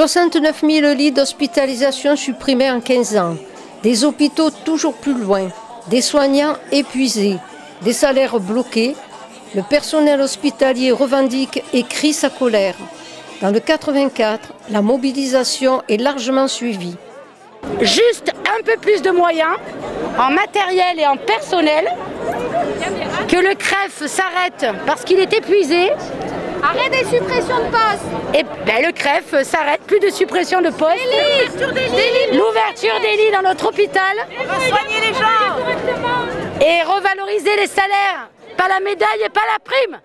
69 000 lits d'hospitalisation supprimés en 15 ans, des hôpitaux toujours plus loin, des soignants épuisés, des salaires bloqués, le personnel hospitalier revendique et crie sa colère. Dans le 84, la mobilisation est largement suivie. Juste un peu plus de moyens en matériel et en personnel, que le CREF s'arrête parce qu'il est épuisé. Arrête des suppressions de postes. Et ben, le CREF s'arrête, plus de suppression de postes. L'ouverture des lits dans notre hôpital. Soigner les gens. Et revaloriser les salaires. Pas la médaille et pas la prime.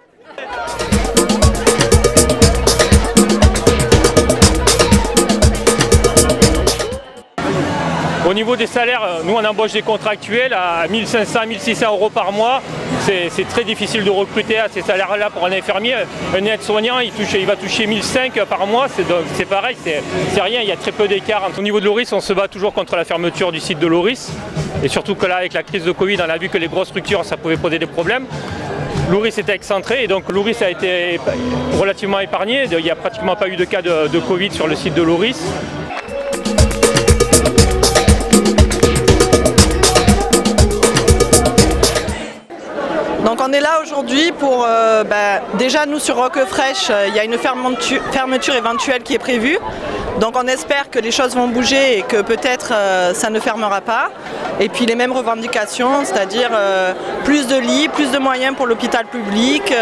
Au niveau des salaires, nous on embauche des contractuels à 1500, 1600 euros par mois. C'est très difficile de recruter à ces salaires-là pour un infirmier. Un aide-soignant, il va toucher 1500 par mois, c'est pareil, c'est rien, il y a très peu d'écart. Au niveau de Loris, on se bat toujours contre la fermeture du site de Loris. Et surtout que là, avec la crise de Covid, on a vu que les grosses structures, ça pouvait poser des problèmes. Loris était excentré et donc Loris a été relativement épargné. Il n'y a pratiquement pas eu de cas de Covid sur le site de Loris. Donc on est là aujourd'hui pour, déjà nous sur Roquefraîche, il y a une fermeture éventuelle qui est prévue. Donc on espère que les choses vont bouger et que peut-être ça ne fermera pas. Et puis les mêmes revendications, c'est-à-dire plus de lits, plus de moyens pour l'hôpital public,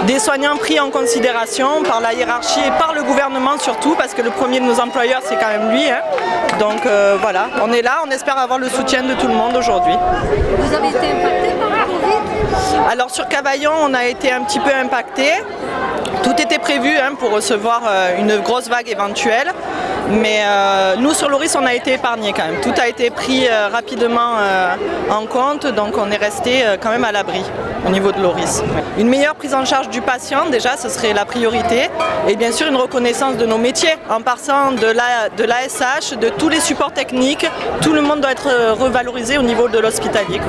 des soignants pris en considération par la hiérarchie et par le gouvernement surtout, parce que le premier de nos employeurs c'est quand même lui. Hein. Donc voilà, on est là, on espère avoir le soutien de tout le monde aujourd'hui. Vous avez été impacté par le Covid ? Alors sur Cavaillon, on a été un petit peu impacté. Tout était prévu pour recevoir une grosse vague éventuelle. Mais nous sur Loris, on a été épargnés quand même. Tout a été pris rapidement en compte, donc on est resté quand même à l'abri au niveau de Loris. Une meilleure prise en charge du patient, déjà, ce serait la priorité. Et bien sûr, une reconnaissance de nos métiers, en passant de l'ASH, de tous les supports techniques. Tout le monde doit être revalorisé au niveau de l'hospitalier.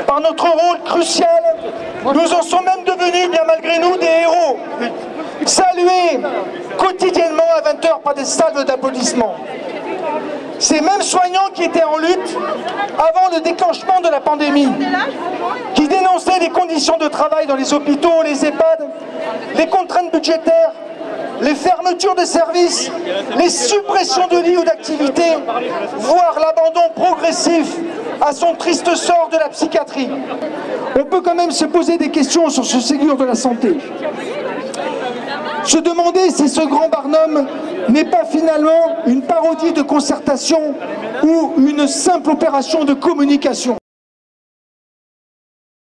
Par notre rôle crucial, nous en sommes même devenus, bien malgré nous, des héros, salués quotidiennement à 20h par des salves d'applaudissements. Ces mêmes soignants qui étaient en lutte avant le déclenchement de la pandémie, qui dénonçaient les conditions de travail dans les hôpitaux, les EHPAD, les contraintes budgétaires, les fermetures de services, les suppressions de lits ou d'activités, voire l'abandon progressif à son triste sort de la psychiatrie. On peut quand même se poser des questions sur ce Ségur de la santé. Se demander si ce grand Barnum n'est pas finalement une parodie de concertation ou une simple opération de communication.